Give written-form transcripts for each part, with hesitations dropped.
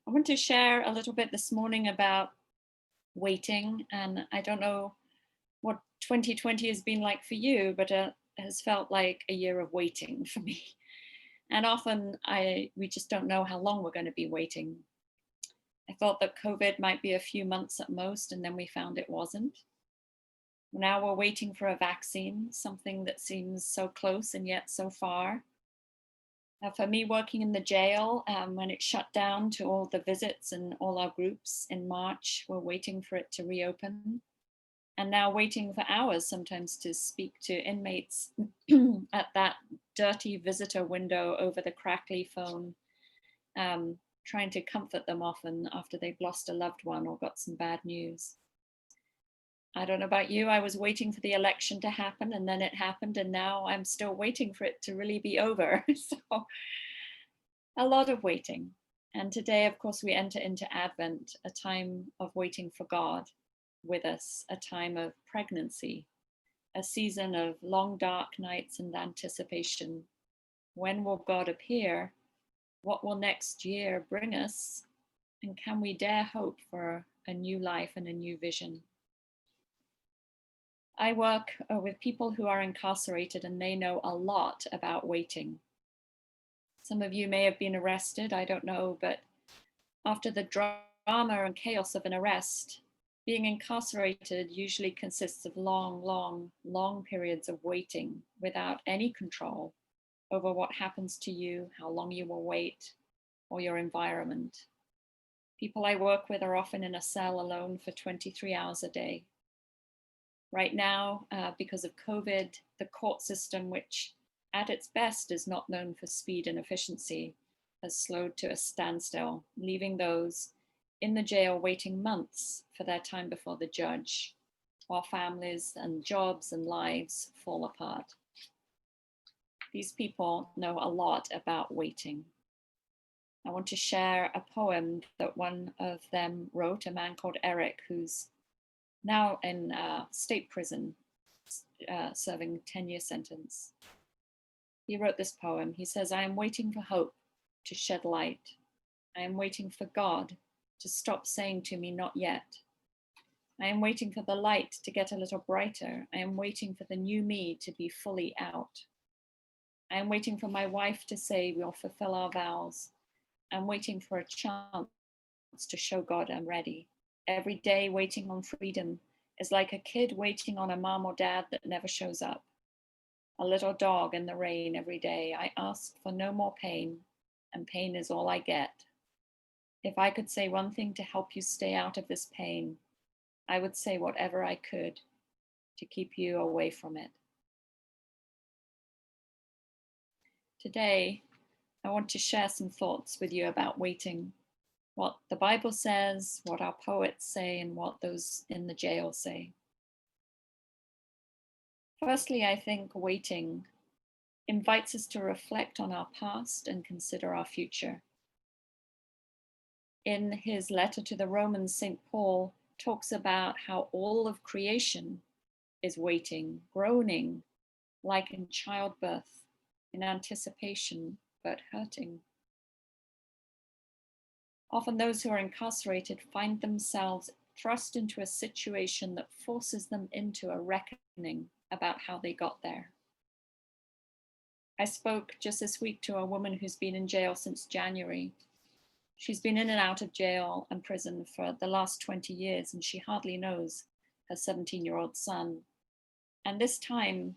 I want to share a little bit this morning about waiting. And I don't know what 2020 has been like for you, but it has felt like a year of waiting for me. And often we just don't know how long we're going to be waiting. I thought that COVID might be a few months at most, and then we found it wasn't. Now we're waiting for a vaccine, something that seems so close and yet so far. For me, working in the jail, when it shut down to all the visits and all our groups in March, we're waiting for it to reopen. And now waiting for hours sometimes to speak to inmates at that dirty visitor window over the crackly phone, trying to comfort them often after they've lost a loved one or got some bad news. I don't know about you, I was waiting for the election to happen and then it happened, and now I'm still waiting for it to really be over. So a lot of waiting. And today, of course, we enter into Advent, a time of waiting for God with us, a time of pregnancy, a season of long dark nights and anticipation. When will God appear? What will next year bring us? And can we dare hope for a new life and a new vision? I work with people who are incarcerated, and they know a lot about waiting. Some of you may have been arrested, I don't know, but after the drama and chaos of an arrest, being incarcerated usually consists of long periods of waiting without any control over what happens to you, how long you will wait, or your environment. People I work with are often in a cell alone for 23 hours a day. Right now, because of COVID, the court system, which at its best is not known for speed and efficiency, has slowed to a standstill, leaving those in the jail waiting months for their time before the judge, while families and jobs and lives fall apart. These people know a lot about waiting. I want to share a poem that one of them wrote, a man called Eric, who's now in state prison, serving a 10-year sentence. He wrote this poem. He says, "I am waiting for hope to shed light. I am waiting for God to stop saying to me, not yet. I am waiting for the light to get a little brighter. I am waiting for the new me to be fully out. I am waiting for my wife to say we'll fulfill our vows. I'm waiting for a chance to show God I'm ready. Every day waiting on freedom is like a kid waiting on a mom or dad that never shows up. A little dog in the rain every day. I ask for no more pain, and pain is all I get. If I could say one thing to help you stay out of this pain, I would say whatever I could to keep you away from it." Today, I want to share some thoughts with you about waiting, what the Bible says, what our poets say, and what those in the jail say. Firstly, I think waiting invites us to reflect on our past and consider our future. In his letter to the Romans, St. Paul talks about how all of creation is waiting, groaning, like in childbirth, in anticipation, but hurting. Often those who are incarcerated find themselves thrust into a situation that forces them into a reckoning about how they got there. I spoke just this week to a woman who's been in jail since January. She's been in and out of jail and prison for the last 20 years, and she hardly knows her 17-year-old son. And this time,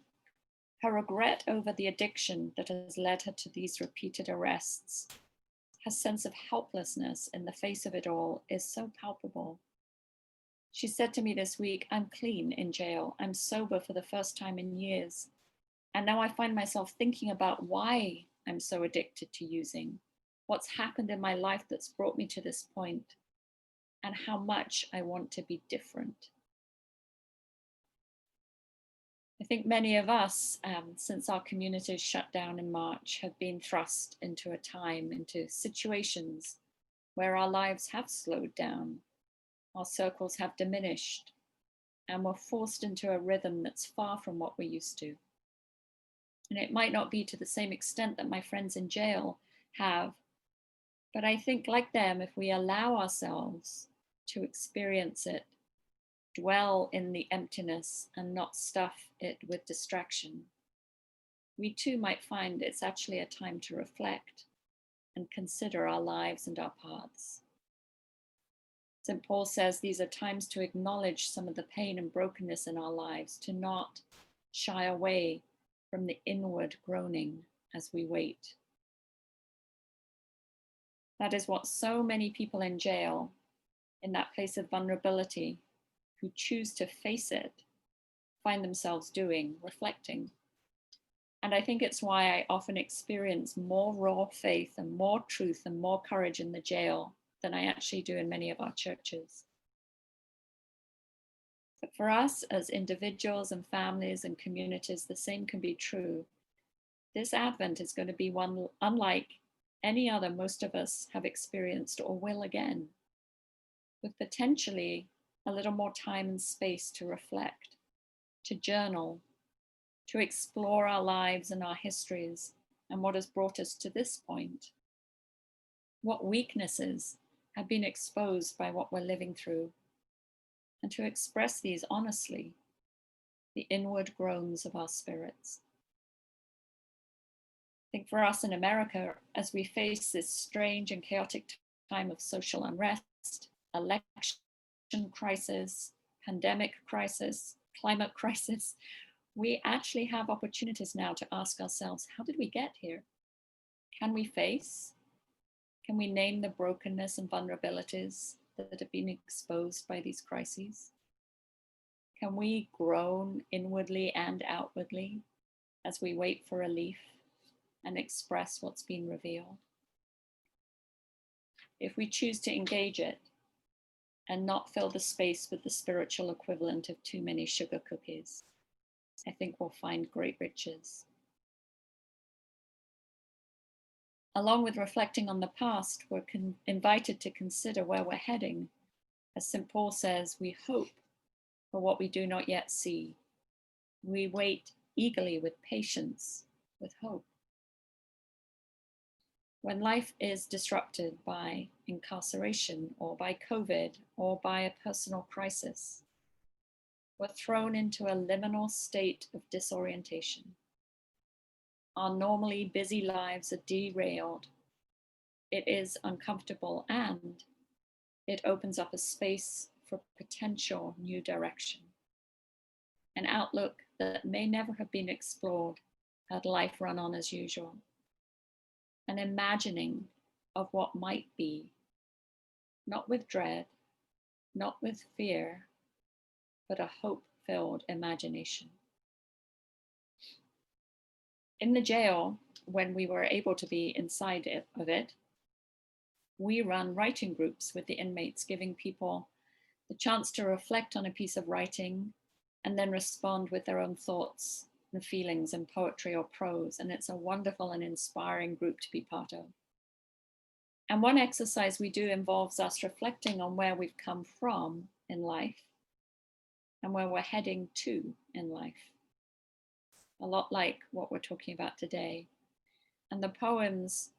her regret over the addiction that has led her to these repeated arrests, her sense of helplessness in the face of it all, is so palpable. She said to me this week, "I'm clean in jail. I'm sober for the first time in years. And now I find myself thinking about why I'm so addicted to using, what's happened in my life that's brought me to this point, and how much I want to be different." I think many of us, since our communities shut down in March, have been thrust into a time, into situations where our lives have slowed down, our circles have diminished, and we're forced into a rhythm that's far from what we're used to. And it might not be to the same extent that my friends in jail have, But I think, like them, if we allow ourselves to experience it, dwell in the emptiness, and not stuff it with distraction, we too might find it's actually a time to reflect and consider our lives and our paths. St. Paul says these are times to acknowledge some of the pain and brokenness in our lives, to not shy away from the inward groaning as we wait. That is what so many people in jail, in that place of vulnerability, who choose to face it, find themselves doing, reflecting. And I think it's why I often experience more raw faith and more truth and more courage in the jail than I actually do in many of our churches. But for us as individuals and families and communities, the same can be true. This Advent is going to be one unlike any other most of us have experienced or will again, with potentially a little more time and space to reflect, to journal, to explore our lives and our histories and what has brought us to this point. What weaknesses have been exposed by what we're living through, and to express these honestly, the inward groans of our spirits. I think for us in America, as we face this strange and chaotic time of social unrest, election crisis, pandemic crisis, climate crisis, we actually have opportunities now to ask ourselves, how did we get here? Can we face? Can we name the brokenness and vulnerabilities that have been exposed by these crises? Can we groan inwardly and outwardly as we wait for relief and express what's been revealed? If we choose to engage it and not fill the space with the spiritual equivalent of too many sugar cookies, I think we'll find great riches. Along with reflecting on the past, we're invited to consider where we're heading. As St. Paul says, we hope for what we do not yet see. We wait eagerly with patience, with hope. When life is disrupted by incarceration or by COVID or by a personal crisis, we're thrown into a liminal state of disorientation. Our normally busy lives are derailed. It is uncomfortable, and it opens up a space for potential new direction, an outlook that may never have been explored had life run on as usual, an imagining of what might be, not with dread, not with fear, but a hope-filled imagination. In the jail, when we were able to be inside of it, we run writing groups with the inmates, giving people the chance to reflect on a piece of writing and then respond with their own thoughts and feelings in poetry or prose. And it's a wonderful and inspiring group to be part of. And one exercise we do involves us reflecting on where we've come from in life and where we're heading to in life. A lot like what we're talking about today. And the poems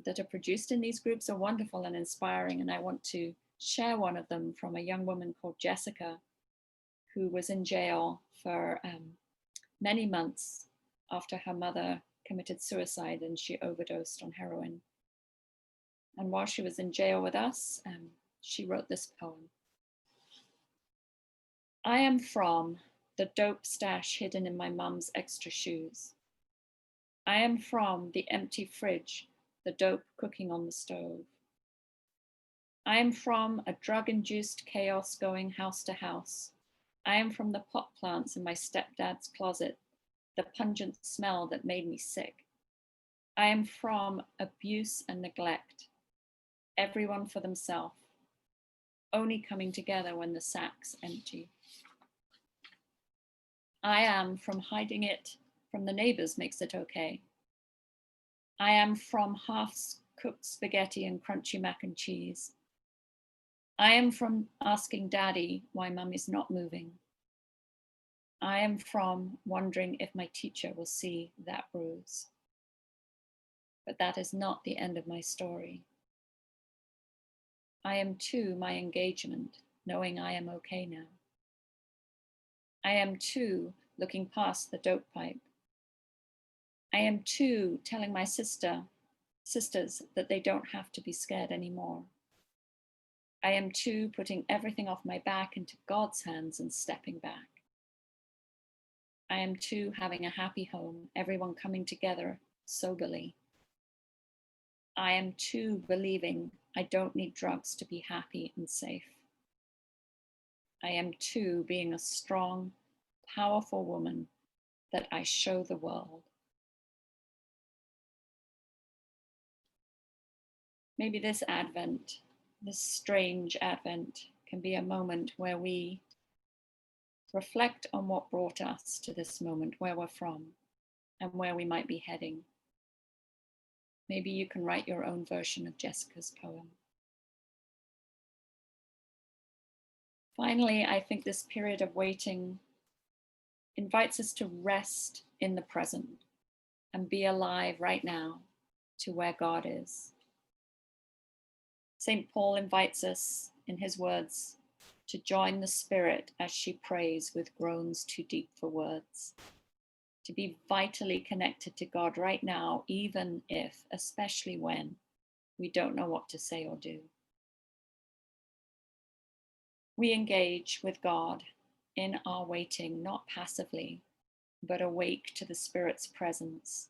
that are produced in these groups are wonderful and inspiring. And I want to share one of them from a young woman called Jessica, who was in jail for many months after her mother committed suicide and she overdosed on heroin. And while she was in jail with us, she wrote this poem. I am from the dope stash hidden in my mum's extra shoes. I am from the empty fridge, the dope cooking on the stove. I am from a drug-induced chaos going house to house. I am from the pot plants in my stepdad's closet, the pungent smell that made me sick. I am from abuse and neglect, everyone for themselves, only coming together when the sack's empty. I am from hiding it from the neighbors makes it okay. I am from half-cooked spaghetti and crunchy mac and cheese. I am from asking daddy why mummy's not moving. I am from wondering if my teacher will see that bruise. But that is not the end of my story. I am too my engagement, knowing I am okay now. I am too looking past the dope pipe. I am too telling my sisters that they don't have to be scared anymore. I am too putting everything off my back into God's hands and stepping back. I am too having a happy home, everyone coming together soberly. I am too believing I don't need drugs to be happy and safe. I am too being a strong, powerful woman that I show the world. Maybe this Advent, this strange Advent, can be a moment where we reflect on what brought us to this moment, where we're from, and where we might be heading. Maybe you can write your own version of Jessica's poem. Finally, I think this period of waiting invites us to rest in the present and be alive right now to where God is. St. Paul invites us, in his words, to join the Spirit as she prays with groans too deep for words, to be vitally connected to God right now, even if, especially when, we don't know what to say or do. We engage with God in our waiting, not passively, but awake to the Spirit's presence,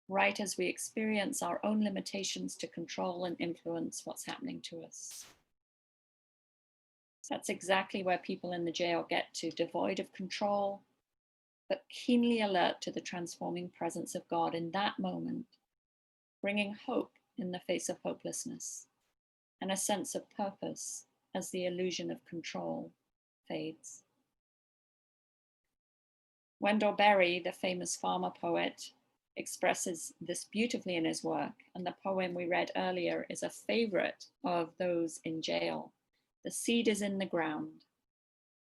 right as we experience our own limitations to control and influence what's happening to us. That's exactly where people in the jail get to, devoid of control, but keenly alert to the transforming presence of God in that moment, bringing hope in the face of hopelessness and a sense of purpose as the illusion of control fades. Wendell Barry, the famous farmer poet, expresses this beautifully in his work, and the poem we read earlier is a favorite of those in jail. The seed is in the ground.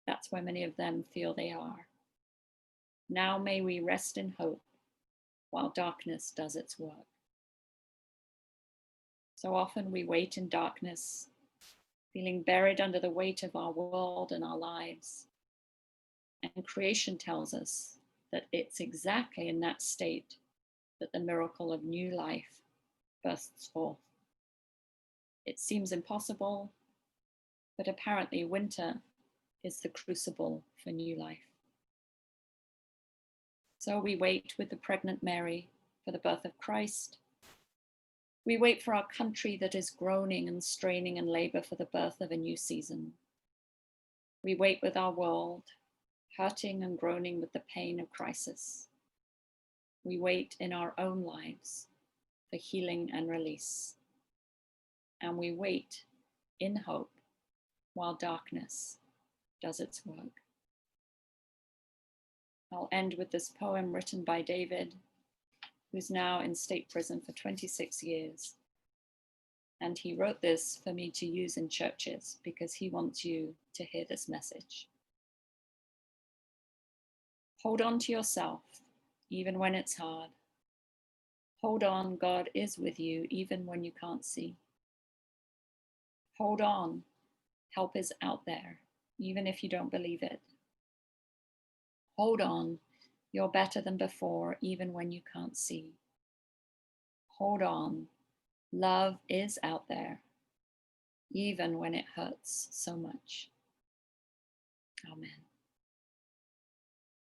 That's where many of them feel they are. Now may we rest in hope while darkness does its work. So often we wait in darkness, feeling buried under the weight of our world and our lives. And creation tells us that it's exactly in that state that the miracle of new life bursts forth. It seems impossible, but apparently winter is the crucible for new life. So we wait with the pregnant Mary for the birth of Christ. We wait for our country that is groaning and straining in labor for the birth of a new season. We wait with our world, hurting and groaning with the pain of crisis. We wait in our own lives for healing and release. And we wait in hope while darkness does its work. I'll end with this poem written by David, who's now in state prison for 26 years. And he wrote this for me to use in churches because he wants you to hear this message. Hold on to yourself, even when it's hard. Hold on, God is with you, even when you can't see. Hold on, help is out there, even if you don't believe it. Hold on, you're better than before, even when you can't see. Hold on, love is out there, even when it hurts so much. Amen.